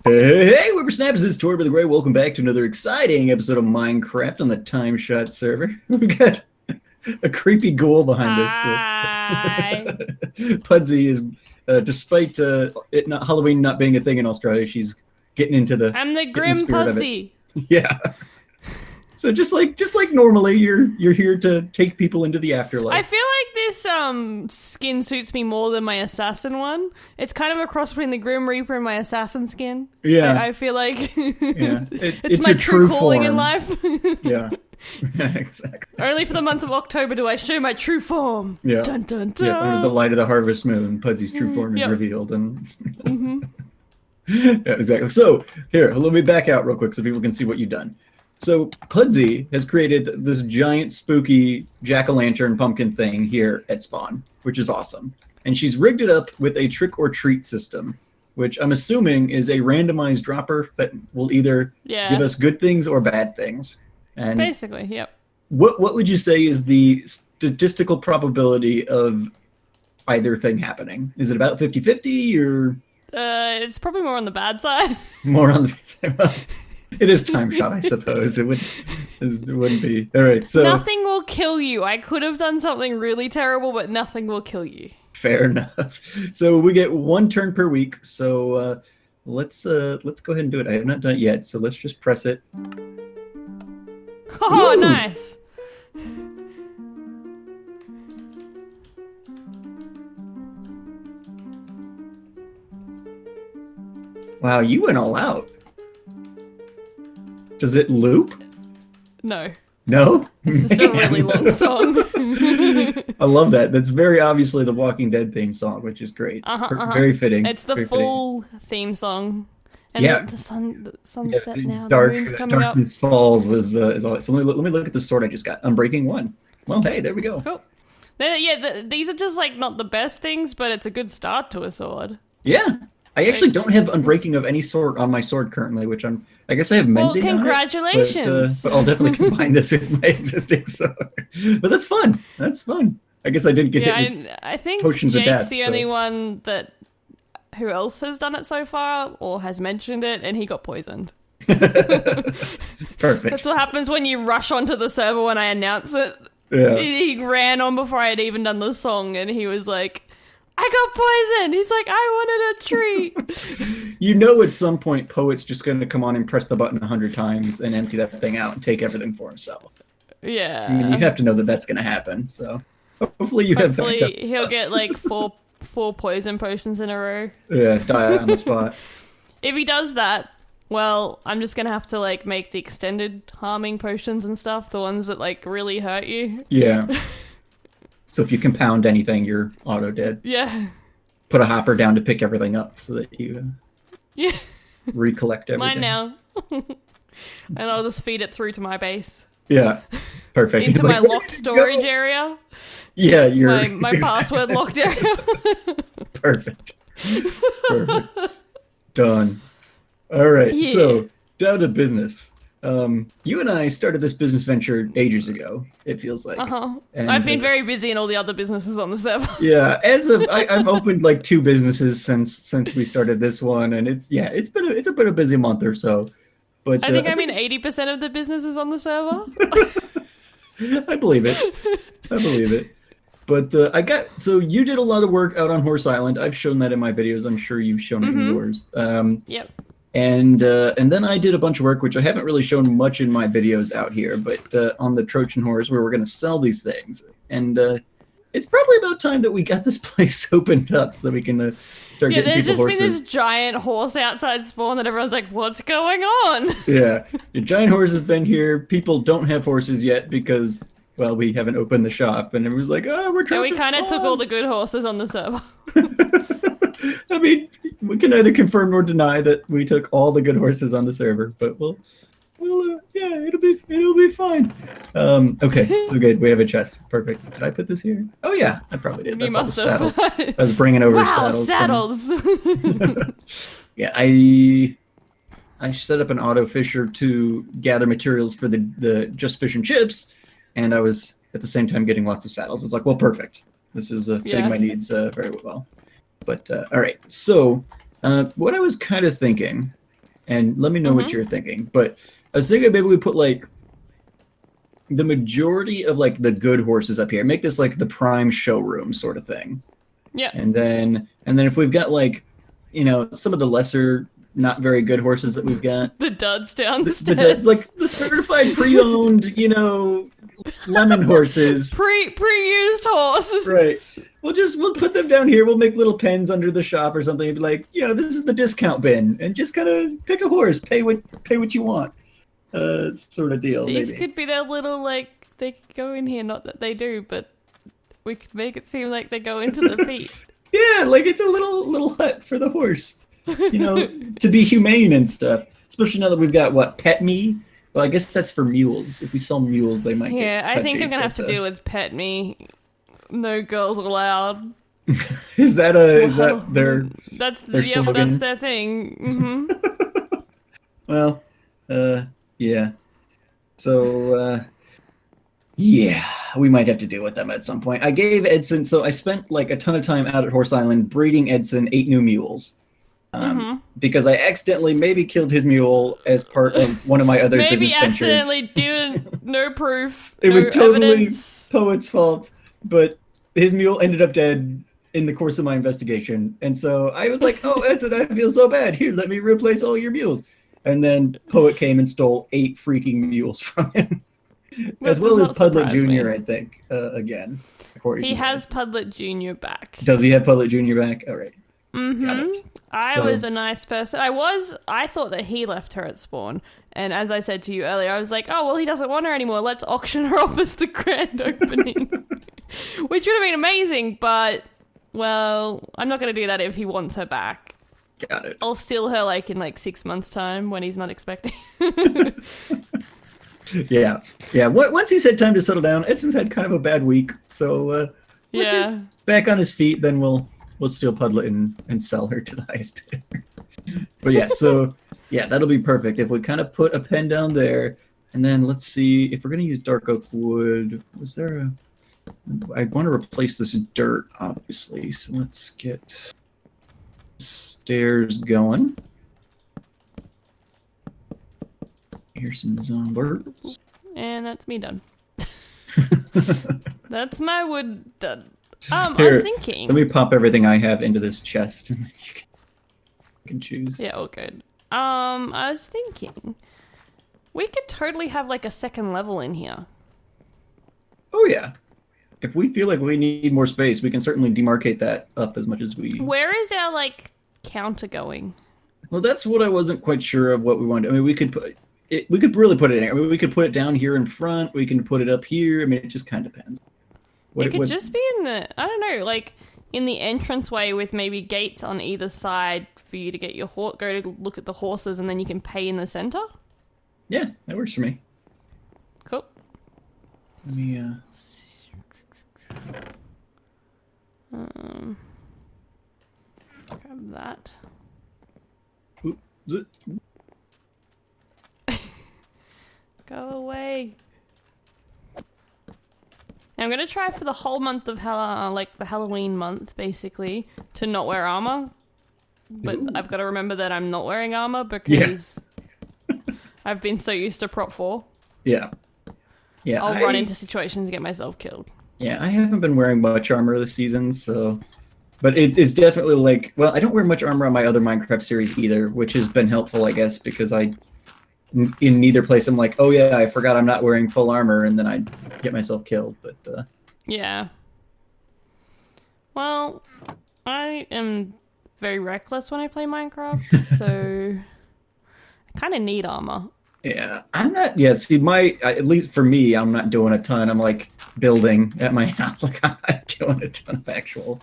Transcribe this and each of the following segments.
Hey, whippersnappers, this is Tortimer the Grey. Welcome back to another exciting episode of Minecraft on the TimeShot server. We've got a creepy ghoul behind us. Hi. Pudsey is, despite Halloween not being a thing in Australia, she's getting into the. I'm the Grim Pudsey. Yeah. So just like normally, you're here to take people into the afterlife. I feel like this skin suits me more than my assassin one. It's kind of a cross between the Grim Reaper and my assassin skin. Yeah. I feel like yeah. it's my true calling in life. Yeah. Exactly. Only for the month of October do I show my true form. Yeah. Dun, dun, dun. Yeah, under the light of the harvest moon, Pudsey's true form is revealed. And yeah, exactly. So here, let me back out real quick so people can see what you've done. So Pudsey has created this giant spooky jack-o'-lantern pumpkin thing here at spawn, which is awesome. And she's rigged it up with a trick or treat system, which I'm assuming is a randomized dropper that will either give us good things or bad things. And basically, yep. What would you say is the statistical probability of either thing happening? Is it about 50-50 or? It's probably more on the bad side. More on the bad side. Well, it is TimeShot, I suppose. It wouldn't be. All right, so nothing will kill you. I could have done something really terrible, but nothing will kill you. Fair enough. So we get one turn per week. So let's go ahead and do it. I have not done it yet, so let's just press it. Oh, Woo! Nice. Wow, you went all out. Does it loop? No. No? It's just a really long song. I love that. That's very obviously the Walking Dead theme song, which is great. Very fitting. It's the full theme song. And the sunset now. The moon's coming Darkness up. Falls is all that. So let me look at the sword I just got. Unbreaking 1. Well, hey, there we go. Cool. These are just like not the best things, but it's a good start to a sword. Yeah. I actually don't have Unbreaking of any sort on my sword currently, which I guess I have Mending. Well, congratulations. But I'll definitely combine this with my existing sword. But that's fun. That's fun. I guess I didn't get hit with I think potions Jake's of death, the only one that who else has done it so far or has mentioned it, and he got poisoned. Perfect. That's what happens when you rush onto the server when I announce it. Yeah. He ran on before I had even done the song, and he was like, I got poisoned. He's like, I wanted a treat. You know, at some point, Poet's just going to come on and press the button 100 times and empty that thing out and take everything for himself. Yeah. I mean, you have to know that that's going to happen. So hopefully Hopefully he'll get like four poison potions in a row. Yeah, die on the spot. If he does that, well, I'm just gonna have to like make the extended harming potions and stuff, the ones that like really hurt you. Yeah. So if you compound anything, you're auto dead. Yeah. Put a hopper down to pick everything up so that you recollect everything. Mine now. And I'll just feed it through to my base. Yeah. Perfect. Into my locked storage area. Yeah, you're my password locked area. Perfect. Done. All right. Yeah. So down to business. You and I started this business venture ages ago. It feels like. And I've been very busy in all the other businesses on the server. Yeah, I've opened like 2 businesses since we started this one, and it's been a busy month or so. But I think I'm in 80% of the businesses on the server. I believe it. But so you did a lot of work out on Horse Island. I've shown that in my videos. I'm sure you've shown it in yours. Yep. And then I did a bunch of work, which I haven't really shown much in my videos out here, but on the Trojan Horse, where we're going to sell these things. And it's probably about time that we got this place opened up so that we can start getting people horses. Yeah, there's just been this giant horse outside spawn that everyone's like, what's going on? Yeah, the giant horse has been here. People don't have horses yet because, well, we haven't opened the shop. And everyone's like, oh, we're trying to we kind of took all the good horses on the server. I mean, we can neither confirm nor deny that we took all the good horses on the server, but it'll be fine. Okay, so good. We have a chest. Perfect. Did I put this here? Oh yeah, I probably did. That's all the saddles. I was bringing over saddles. Yeah, I set up an auto fisher to gather materials for the Just Fish and Chips, and I was at the same time getting lots of saddles. It's like, well, perfect. This is fitting my needs very well. But all right, so what I was kind of thinking and let me know what you're thinking. But I was thinking maybe we put like the majority of like the good horses up here. Make this like the prime showroom sort of thing. Yeah. And then if we've got like, some of the lesser, not very good horses that we've got, the duds downstairs, like the certified pre-owned, lemon horses, pre-used horses, right? We'll put them down here. We'll make little pens under the shop or something, and be like, this is the discount bin, and just kind of pick a horse, pay what you want, sort of deal. These maybe. could be their little like they could go in here. Not that they do, but we could make it seem like they go into the feet. Yeah, like it's a little hut for the horse, to be humane and stuff. Especially now that we've got Pet Me. Well, I guess that's for mules. If we sell mules, they might. Yeah, get touchy, I think I'm gonna have to deal with Pet Me. No girls allowed. Is that their slogan? That's their thing. Mm-hmm. Well, yeah. So, yeah, we might have to deal with them at some point. I gave Edson, so I spent like a ton of time out at Horse Island breeding Edson 8 new mules. Because I accidentally maybe killed his mule as part of one of my other maybe business ventures. Accidentally didn't. No proof. It was totally evidence. Poet's fault, but his mule ended up dead in the course of my investigation. And so I was like, oh, Edson, I feel so bad. Here, let me replace all your mules. And then Poet came and stole 8 freaking mules from him. As well as Pudlet Jr., I think, again. He has Pudlet Jr. back. Does he have Pudlet Jr. back? All right. Mm-hmm. I was a nice person. I thought that he left her at spawn. And as I said to you earlier, I was like, oh, well, he doesn't want her anymore. Let's auction her off as the grand opening. Which would have been amazing, but, well, I'm not going to do that if he wants her back. Got it. I'll steal her, in 6 months' time when he's not expecting. Yeah. Once he's had time to settle down, Edson's had kind of a bad week. So, once he's back on his feet, then we'll steal Pudlet and sell her to the highest bidder. But yeah, so that'll be perfect if we kind of put a pen down there, and then let's see if we're gonna use dark oak wood. I want to replace this dirt, obviously. So let's get stairs going. Here's some zombies. And that's me done. That's my wood done. Here, I was thinking. Let me pop everything I have into this chest, and then you can choose. Yeah, all good. I was thinking we could totally have a second level in here. Oh yeah. If we feel like we need more space, we can certainly demarcate that up as much as we. Where is our counter going? Well, that's what I wasn't quite sure of what we wanted. I mean, we could really put it in. I mean, we could put it down here in front. We can put it up here. I mean, it just kind of depends. It could just be in the, I don't know, in the entranceway with maybe gates on either side for you to get your go to look at the horses, and then you can pay in the center. Yeah, that works for me. Cool. Let me grab that. Go away. Now I'm gonna try for the whole month of the Halloween month, basically, to not wear armor. But I've got to remember that I'm not wearing armor because I've been so used to Prop 4. Yeah. I'll run into situations and get myself killed. Yeah, I haven't been wearing much armor this season, so. But it's definitely I don't wear much armor on my other Minecraft series either, which has been helpful, I guess, because in neither place I'm like, oh yeah, I forgot I'm not wearing full armor, and then I get myself killed. But yeah. Well, I am very reckless when I play Minecraft, so I kind of need armor. Yeah, I'm not. Yeah, see, at least for me, I'm not doing a ton. I'm building at my house. I'm not doing a ton of actual.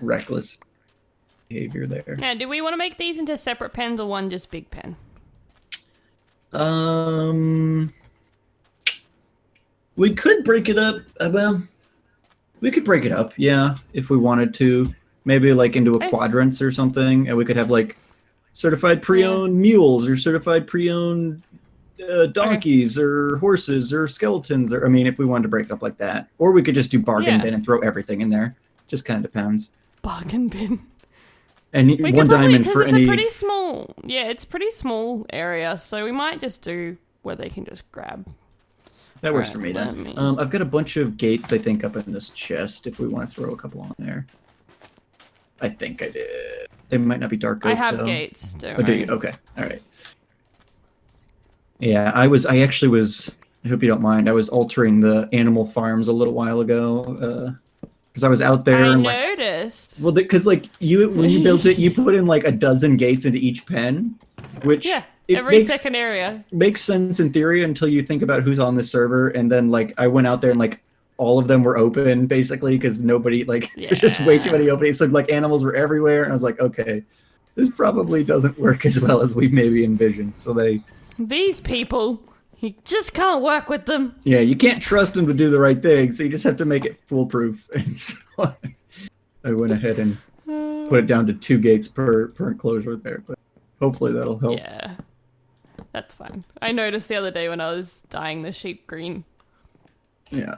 Reckless behavior there. Now, do we want to make these into separate pens or one just big pen? We could break it up. We could break it up, yeah, if we wanted to. Maybe into quadrants or something, and we could have certified pre-owned mules or certified pre-owned donkeys or horses or skeletons, or if we wanted to break it up like that, or we could just do bargain bin and throw everything in there. Just kind of depends. Bargain bin. And We one could probably, diamond because for it's any. a pretty small. Yeah, it's a pretty small area, so we might just do where they can just grab. That works Alright, for me let then. me- I've got a bunch of gates, I think, up in this chest. If we want to throw a couple on there, I think I did. They might not be dark oak. I have though. gates. Don't Oh, do you? worry. Okay. All right. Yeah, I actually was. I hope you don't mind. I was altering the animal farms a little while ago because I was out there I and noticed. well, because like when you built it, you put in like a dozen gates into each pen, which Yeah, it every second area. makes sense in theory until you think about who's on the server, and then like I went out there and like all of them were open basically because nobody like there's just way too many openings. So like animals were everywhere, and I was like, okay, this probably doesn't work as well as we maybe envisioned. So These people, you just can't work with them. yeah, you can't trust them to do the right thing, so you just have to make it foolproof. And so I went ahead and put it down to 2 gates per enclosure there, but hopefully that'll help. Yeah, that's fine. I noticed the other day when I was dyeing the sheep green. Yeah.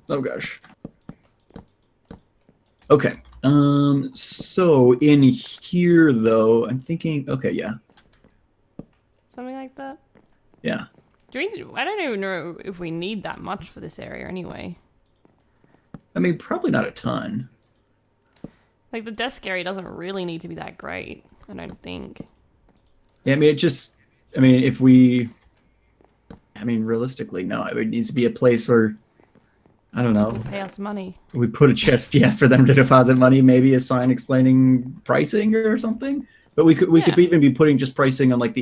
Oh gosh. Okay. So in here though, I'm thinking. Okay, yeah. Something like that. Yeah. I don't even know if we need that much for this area anyway. I mean, probably not a ton. Like, the desk area doesn't really need to be that great, I don't think. Yeah, I mean, if we. I mean, realistically, no. It needs to be a place where, I don't know. Pay us money. We put a chest, yeah, for them to deposit money, maybe a sign explaining pricing or something. But we could even be putting just pricing on like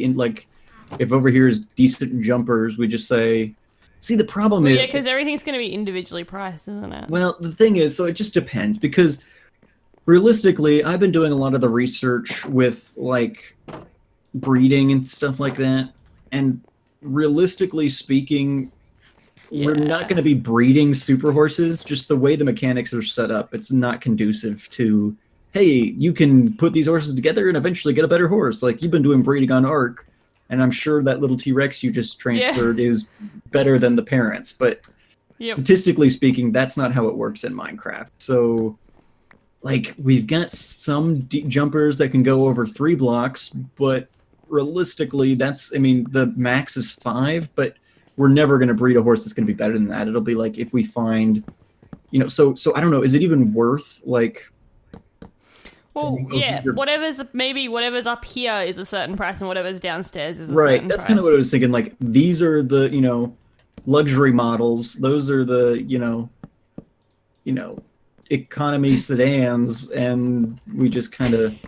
if over here is decent jumpers, we just say. See, the problem is. Yeah, because everything's going to be individually priced, isn't it? Well, the thing is, so it just depends because realistically, I've been doing a lot of the research with like breeding and stuff like that, and realistically speaking, we're not going to be breeding super horses. Just the way the mechanics are set up, it's not conducive to. Hey, you can put these horses together and eventually get a better horse. Like you've been doing breeding on Ark, and I'm sure that little T-Rex you just transferred is better than the parents. But statistically speaking, that's not how it works in Minecraft. So, like, we've got some jumpers that can go over 3 blocks, but realistically, the max is 5, but we're never going to breed a horse that's going to be better than that. It'll be like if we find, so I don't know, is it even worth, like... Well, yeah, whatever's up here is a certain price, and whatever's downstairs is a certain price. Right, that's kind of what I was thinking. Like, these are the, luxury models. Those are the, economy sedans, and we just kind of,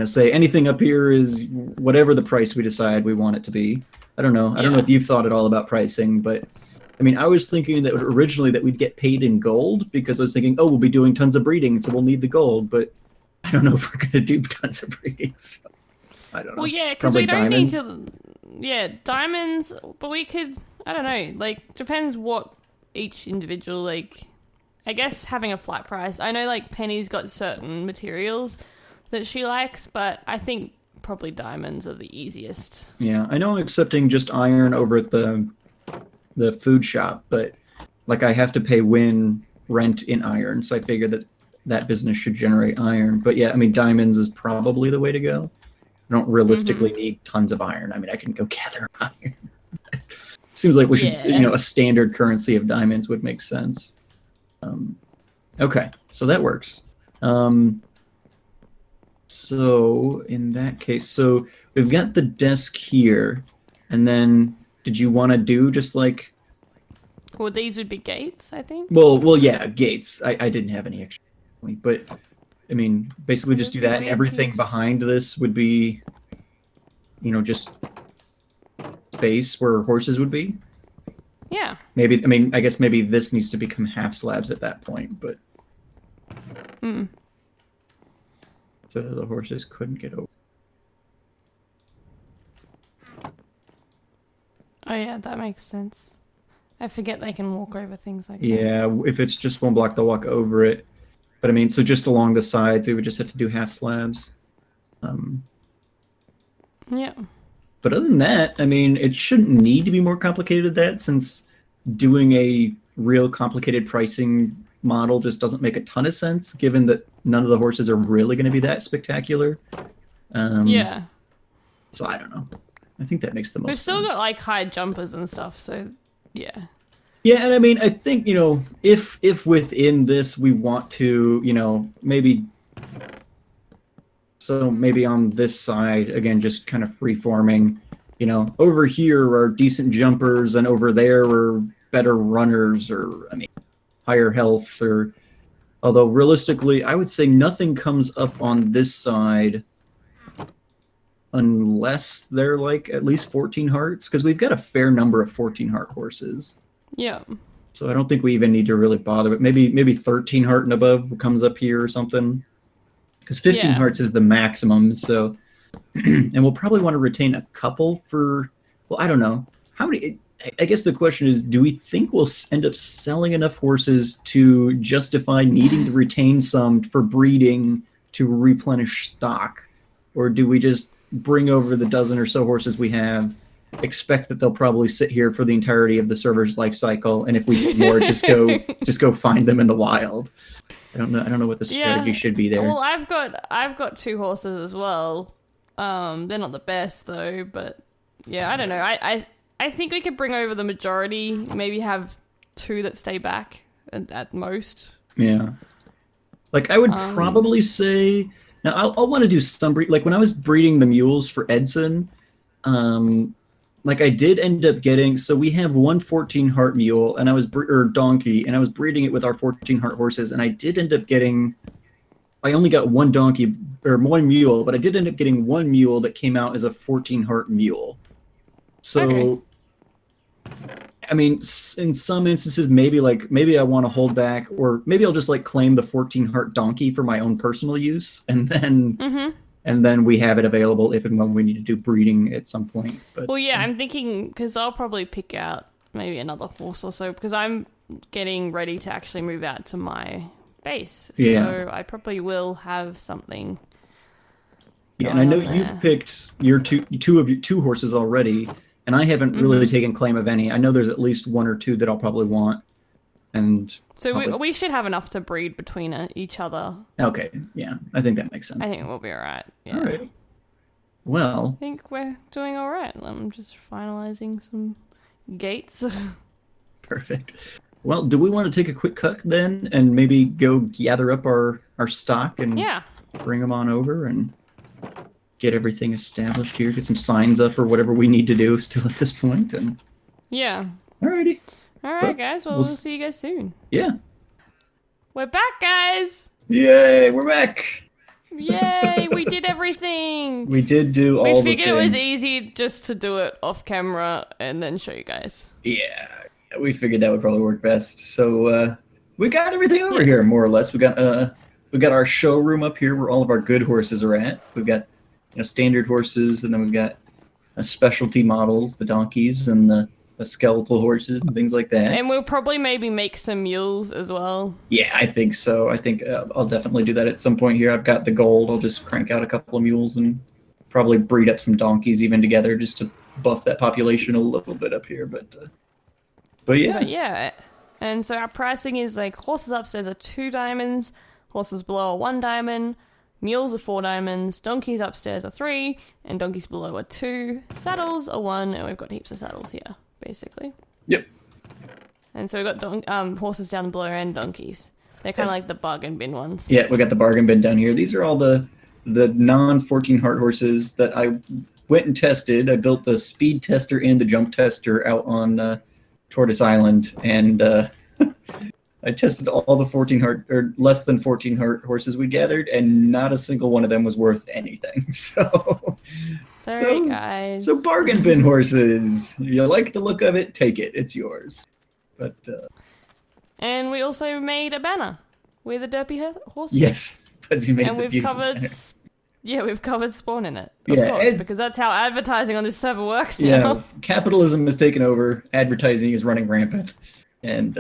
say anything up here is whatever the price we decide we want it to be. I don't know. I don't know if you've thought at all about pricing, but I mean, I was thinking that originally that we'd get paid in gold because I was thinking, oh, we'll be doing tons of breeding, so we'll need the gold, but I don't know if we're going to do tons of breeding, so I don't know. Well, yeah, because we don't need to... Yeah, diamonds, but we could... I don't know, like, depends what each individual, like... I guess having a flat price. I know, like, Penny's got certain materials that she likes, but I think probably diamonds are the easiest. Yeah, I know I'm accepting just iron over at the food shop, but, like, I have to pay rent in iron, so I figure that business should generate iron. But yeah, I mean, diamonds is probably the way to go. I don't realistically need tons of iron. I mean, I can go gather iron. Seems like we should, a standard currency of diamonds would make sense. Okay, so that works. So in that case, so we've got the desk here, and then did you want to do just like... Well, these would be gates, I think. Well, yeah, gates. I didn't have any extra. But, I mean, basically just do that. And everything behind this would be, just space where horses would be. Yeah. Maybe, I mean, I guess maybe this needs to become half slabs at that point, but... So the horses couldn't get over. Oh, yeah, that makes sense. I forget they can walk over things like that. Yeah, if it's just 1 block, they'll walk over it. But I mean, so just along the sides, we would just have to do half slabs. Yeah. But other than that, I mean, it shouldn't need to be more complicated than that, since doing a real complicated pricing model just doesn't make a ton of sense, given that none of the horses are really going to be that spectacular. Yeah. So I don't know. I think that makes the most We've still sense. got like high jumpers and stuff, so yeah. Yeah, and I mean, I think, if within this we want to, maybe on this side, again, just kind of free-forming, over here are decent jumpers and over there are better runners or, higher health although realistically, I would say nothing comes up on this side unless they're like at least 14 hearts, because we've got a fair number of 14 heart horses. Yeah. So I don't think we even need to really bother, but maybe 13 heart and above comes up here or something. Because 15 hearts is the maximum, so... and we'll probably want to retain a couple for... Well, I don't know. How many... I guess the question is, do we think we'll end up selling enough horses to justify needing to retain some for breeding to replenish stock? Or do we just bring over the dozen or so horses we have, expect that they'll probably sit here for the entirety of the server's life cycle, and if we need more, just go find them in the wild? I don't know what the strategy should be there. Well, I've got 2 horses as well. They're not the best though, but yeah, I don't know. I think we could bring over the majority, maybe have 2 that stay back at most. Yeah. Like, I would probably say... Now, I'll want to do some breed... Like, when I was breeding the mules for Edson, like, I did end up getting... So we have one 14-heart mule, and or donkey, and I was breeding it with our 14-heart horses, and I did end up getting... I only got one donkey, or one mule, but I did end up getting one mule that came out as a 14-heart mule. So, I mean, in some instances, maybe I want to hold back, or maybe I'll just like claim the 14-heart donkey for my own personal use, and then we have it available if and when we need to do breeding at some point. But, well, yeah, I'm thinking because I'll probably pick out maybe another horse or so because I'm getting ready to actually move out to my base, so I probably will have something. Yeah, and I know you've picked your two horses already. And I haven't really taken claim of any. I know there's at least 1 or 2 that I'll probably want. And so we should have enough to breed between each other. Okay, yeah. I think that makes sense. I think we'll be all right. Yeah. All right. Well... I think we're doing all right. I'm just finalizing some gates. Perfect. Well, do we want to take a quick cut then and maybe go gather up our stock and bring them on over and... get everything established here, get some signs up or whatever we need to do still at this point, and alrighty. Alright, guys, we'll see you guys soon. Yeah. We're back, guys! Yay, we're back! Yay, we did everything! We did do all the things. We figured it was easy just to do it off camera and then show you guys. Yeah, we figured that would probably work best. So, we got everything over here, more or less. We got our showroom up here where all of our good horses are at. We've got standard horses, and then we've got specialty models, the donkeys, and the skeletal horses, and things like that. And we'll probably maybe make some mules as well. Yeah, I think so. I think I'll definitely do that at some point here. I've got the gold. I'll just crank out a couple of mules and probably breed up some donkeys even together just to buff that population a little bit up here. But yeah. But yeah. And so our pricing is like horses upstairs are 2 diamonds, horses below are 1 diamond, mules are 4 diamonds, donkeys upstairs are 3, and donkeys below are 2, saddles are 1, and we've got heaps of saddles here, basically. Yep. And so we've got horses down below and donkeys. They're kind of like the bargain bin ones. Yeah, we got the bargain bin down here. These are all the non-14 heart horses that I went and tested. I built the speed tester and the jump tester out on Tortoise Island, and I tested all the 14 heart or less than 14 heart horses we gathered, and not a single one of them was worth anything. Sorry, guys. So bargain bin horses. You like the look of it? Take it. It's yours. But and we also made a banner with a derpy horse. Yes, but you made and the we've covered. banner. Yeah, we've covered Spawn in it. Of course, because that's how advertising on this server works now. Yeah, capitalism has taken over. Advertising is running rampant, and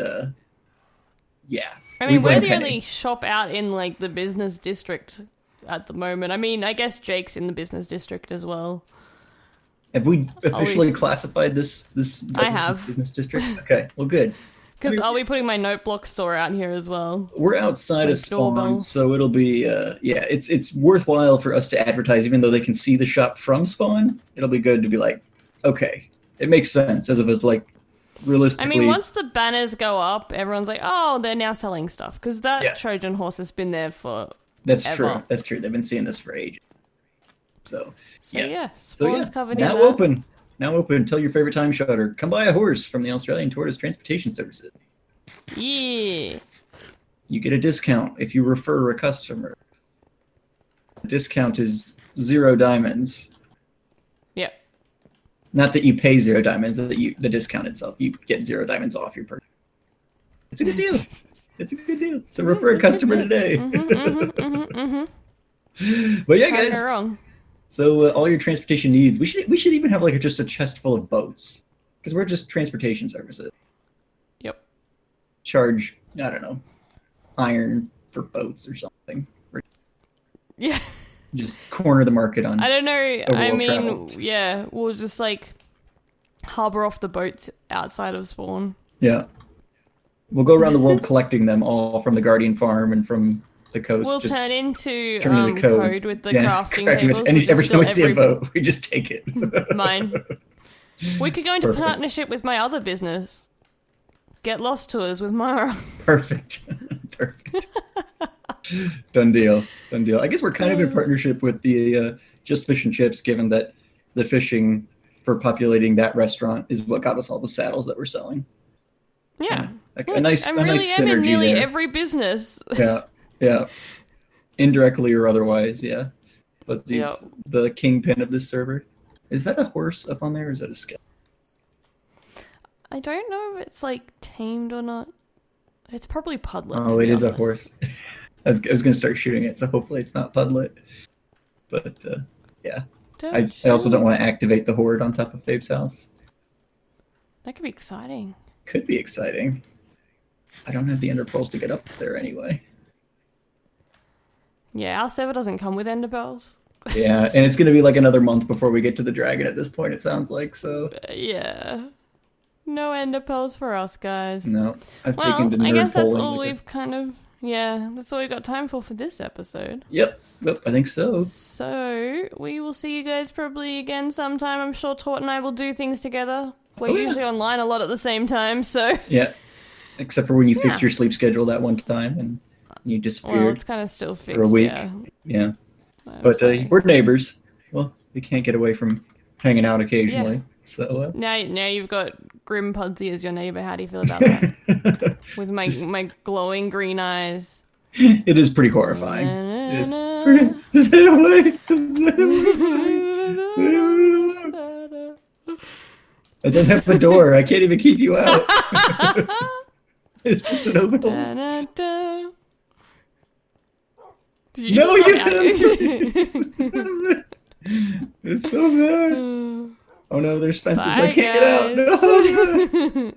yeah. I mean, we're the only shop out in like the business district at the moment. I mean, I guess Jake's in the business district as well. Have we officially classified this I have. business district? Okay, well, good. Because I'll be putting my note block store out here as well. We're outside of spawn, doorbell. so it'll be it's worthwhile for us to advertise, even though they can see the shop from spawn. It'll be good to be like, okay, it makes sense as opposed to like realistically. I mean, once the banners go up, everyone's like, oh, they're now selling stuff because that Trojan horse has been there for. That's true. That's true. They've been seeing this for ages. So spawn's covered now in that. open. Now open. Tell your favorite time shotter. Come buy a horse from the Australian Tortoise Transportation Services. Yeah. You get a discount if you refer a customer. The discount is 0 diamonds. Yep. Not that you pay 0 diamonds, that the discount itself. You get 0 diamonds off your purchase. It's a good deal. It's a good deal. So refer a customer today. But yeah, guys. Wrong. So all your transportation needs. We should even have like just a chest full of boats because we're just transportation services. Yep. Charge, I don't know, iron for boats or something. Yeah. Just corner the market on. I don't know. I mean, travel. yeah, we'll just like harbor off the boats outside of spawn. Yeah. We'll go around the world collecting them all from the Guardian Farm and from the coast. We'll turn into code with the crafting tables. Every time we see a boat, we just take it. Mine. We could go into partnership with my other business. Get lost tours with Mara. Perfect. Done deal. I guess we're kind of in partnership with the Just Fish and Chips, given that the fishing for populating that restaurant is what got us all the saddles that we're selling. Yeah. A nice synergy in nearly there. every business. Yeah. Indirectly or otherwise, yeah. But the kingpin of this server. Is that a horse up on there or is that a skeleton? I don't know if it's like tamed or not. It's probably Pudlet. Oh, it is a horse. I was going to start shooting it, so hopefully it's not Pudlet. But, yeah. I also don't want to activate the horde on top of Fabe's house. That could be exciting. Could be exciting. I don't have the ender pearls to get up there anyway. Yeah, our server doesn't come with ender pearls. Yeah, and it's going to be like another month before we get to the dragon at this point, it sounds like, so... Yeah. No ender pearls for us, guys. No. I've taken to nerd I guess that's polling all we've kind of... Yeah, that's all we've got time for this episode. Yep, I think so. So, we will see you guys probably again sometime. I'm sure Tort and I will do things together. We're usually online a lot at the same time, so... Yeah, except for when you fixed your sleep schedule that one time and you disappeared. Well, it's kind of still fixed, for a week. Yeah. But we're neighbors. Well, we can't get away from hanging out occasionally. Yeah. So now you've got Grim Pudsey as your neighbor. How do you feel about that? With my glowing green eyes. It is pretty horrifying. Stay away. I don't have a door. I can't even keep you out. It's just an open hole. No, you can't. It's so bad. Oh no, there's fences. I can't get out. No.